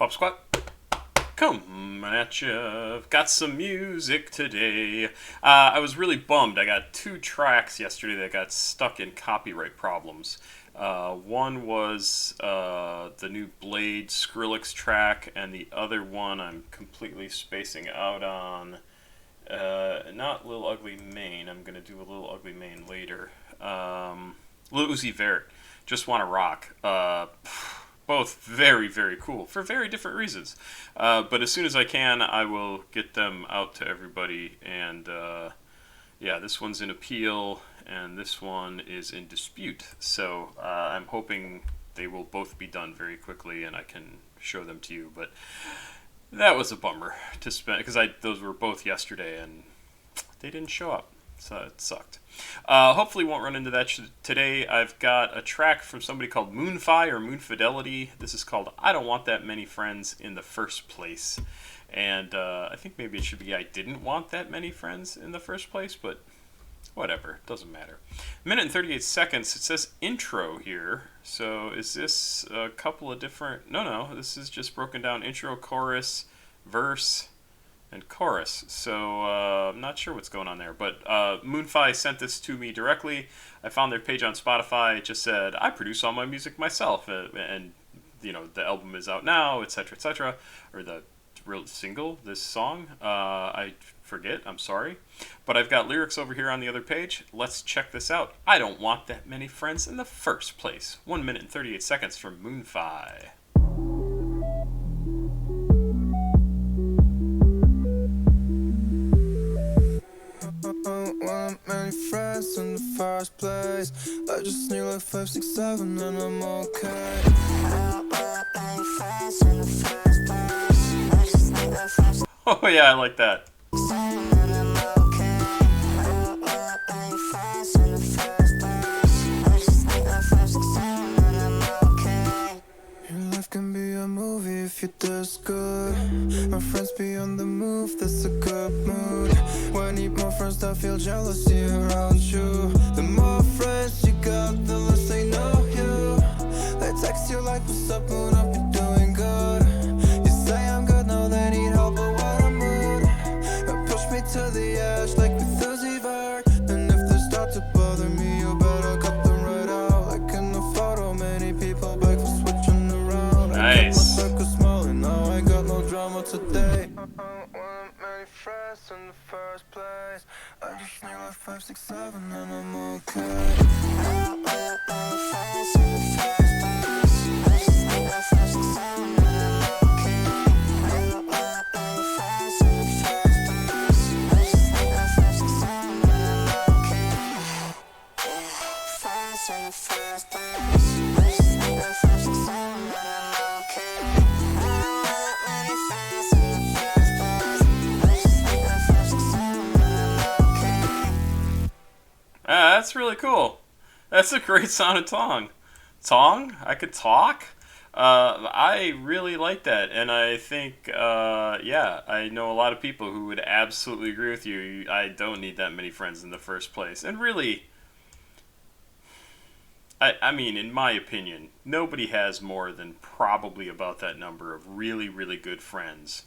Pop Squat, coming at you. Got some music today. I was really bummed. I got two tracks yesterday that got stuck in copyright problems. One was the new Blade Skrillex track, and the other one I'm completely spacing out on. Not Lil Ugly Mane. I'm going to do a Lil Ugly Mane later. Lil Uzi Vert, Just Wanna Rock. Both very, very cool for very different reasons. But as soon as I can, I will get them out to everybody. And yeah, this one's in appeal, and this one is in dispute. So I'm hoping they will both be done very quickly, and I can show them to you. But that was a bummer to spend, because those were both yesterday, and they didn't show up. So it sucked. Hopefully won't run into that today. I've got a track from somebody called MoonFi or Moonfidelity. This is called I Don't Want That Many Friends in the First Place. And I think maybe it should be I Didn't Want That Many Friends in the First Place, but whatever, doesn't matter. Minute and 38 seconds. It says intro here. So is this a couple of different... No, this is just broken down intro, chorus, verse, and chorus. So I'm not sure what's going on there, but MoonFi sent this to me directly. I found their page on Spotify. It just said, I produce all my music myself, and you know, the album is out now, etc., or the real single, this song. I forget, I'm sorry. But I've got lyrics over here on the other page. Let's check this out. I don't want that many friends in the first place. 1 minute and 38 seconds from MoonFi. I don't want many friends in the first place. I just need like 5, 6, 7 and I'm okay. I don't want many friends in the first place. I just need like 5, 6, Oh yeah, I like that. 7 and I'm okay. I don't want many friends in the first place. I just need like 5, 6, 7 and I'm okay. Your life can be a movie if you're this good. My friends be on the move, that's a good mood. When I need more friends that feel jealousy around you. The more friends you got, the less they know you. They text you like, what's up, moon up, you're doing good. You say I'm good, now they need help, but what a mood. Push me to the edge like with Uzi Vert. And if they start to bother me, you better cut them right out. Like in the photo, many people beg for switching around. Nice. I kept my circle small and now I got no drama today. I don't want many friends in the first place. I just need like 5, 6, 7 and I'm okay. I don't want many friends in the first place. I just need like 5, 6, 7 and I'm okay. I don't want many friends in the first place. I just need like 5, 6, 7 and I'm okay. Friends in the first place. I just need like 5, 6, 7 and I'm okay. I don't want many friends in the first place. I just need like 5, 6, 7 and I'm okay. That's really cool. That's a great sounding song. Song? I could talk? I really like that, and I think, yeah, I know a lot of people who would absolutely agree with you. I don't need that many friends in the first place. And really, I mean, in my opinion, nobody has more than probably about that number of really, really good friends.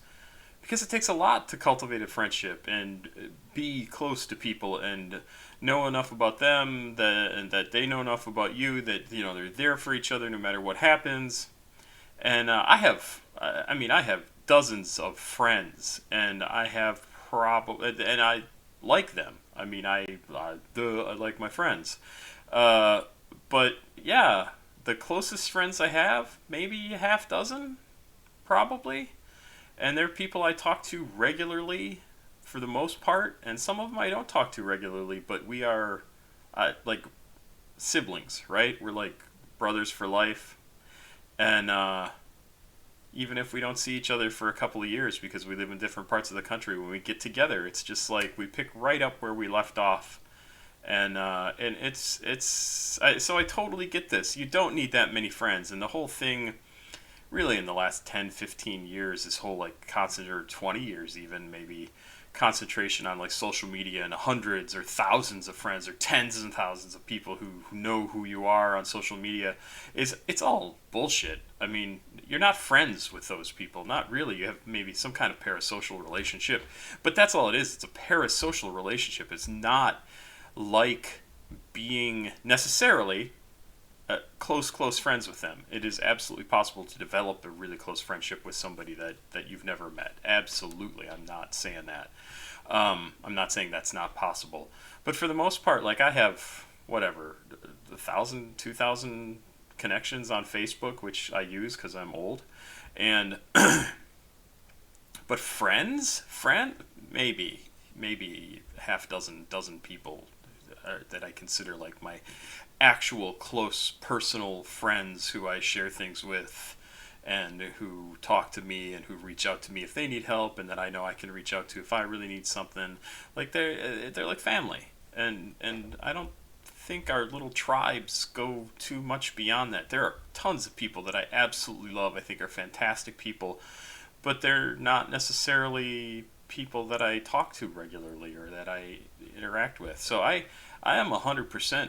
Because it takes a lot to cultivate a friendship and be close to people and know enough about them and that they know enough about you that, you know, they're there for each other no matter what happens. And I have dozens of friends, and I have and I like them. I mean, I like my friends. But yeah, the closest friends I have, maybe a half dozen, probably. And they're people I talk to regularly for the most part, and some of them I don't talk to regularly, but we are like siblings, right? We're like brothers for life. And even if we don't see each other for a couple of years because we live in different parts of the country, when we get together, it's just like we pick right up where we left off. And so I totally get this. You don't need that many friends, and the whole thing really in the last 10, 15 years, this whole like constant, or 20 years even maybe, concentration on like social media and hundreds or thousands of friends or tens and thousands of people who know who you are on social media it's all bullshit. I mean, you're not friends with those people, not really. You have maybe some kind of parasocial relationship, but that's all it is. It's a parasocial relationship. It's not like being necessarily close friends with them. It is absolutely possible to develop a really close friendship with somebody that you've never met. Absolutely, I'm not saying that. I'm not saying that's not possible. But for the most part, like I have whatever 1,000, 2,000 connections on Facebook, which I use because I'm old, and but maybe half dozen people that I consider like my actual close personal friends who I share things with and who talk to me and who reach out to me if they need help and that I know I can reach out to if I really need something. Like they're like family. And I don't think our little tribes go too much beyond that. There are tons of people that I absolutely love. I think are fantastic people, but they're not necessarily people that I talk to regularly or that I interact with. So I am 100%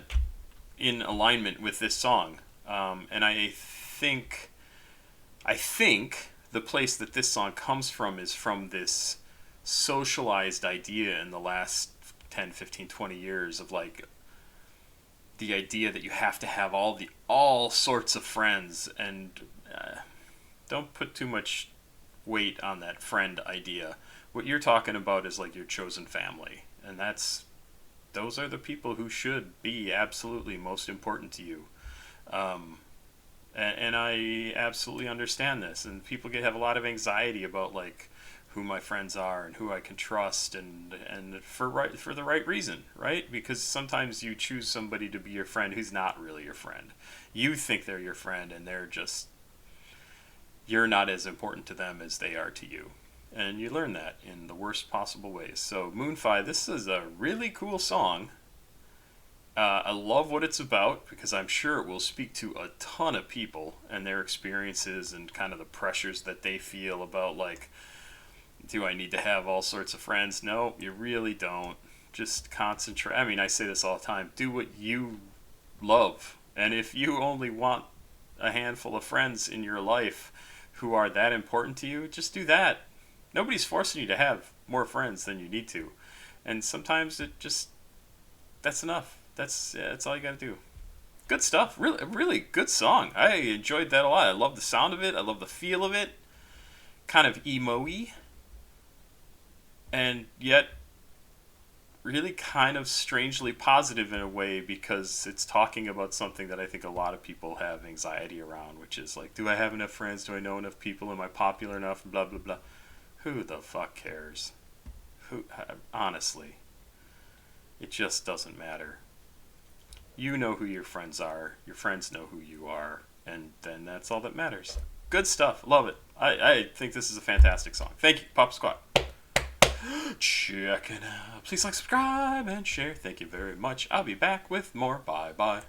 in alignment with this song, and I think the place that this song comes from is from this socialized idea in the last 10, 15, 20 years of like the idea that you have to have all sorts of friends, and don't put too much weight on that friend idea. What you're talking about is like your chosen family, and those are the people who should be absolutely most important to you. And I absolutely understand this. And people have a lot of anxiety about like who my friends are and who I can trust, and for the right reason, right? Because sometimes you choose somebody to be your friend who's not really your friend. You think they're your friend, and you're not as important to them as they are to you. And you learn that in the worst possible ways. So MoonFi, this is a really cool song. I love what it's about because I'm sure it will speak to a ton of people and their experiences and kind of the pressures that they feel about like, do I need to have all sorts of friends? No, you really don't. Just concentrate. I mean, I say this all the time. Do what you love. And if you only want a handful of friends in your life who are that important to you, just do that. Nobody's forcing you to have more friends than you need to. And sometimes that's enough. That's all you gotta do. Good stuff. Really, really good song. I enjoyed that a lot. I love the sound of it. I love the feel of it. Kind of emo-y. And yet really kind of strangely positive in a way because it's talking about something that I think a lot of people have anxiety around, which is like, do I have enough friends? Do I know enough people? Am I popular enough? Blah, blah, blah. Who the fuck cares? Honestly, it just doesn't matter. You know who your friends are. Your friends know who you are. And then that's all that matters. Good stuff. Love it. I think this is a fantastic song. Thank you, Papa Squat. Check it out. Please like, subscribe, and share. Thank you very much. I'll be back with more. Bye-bye.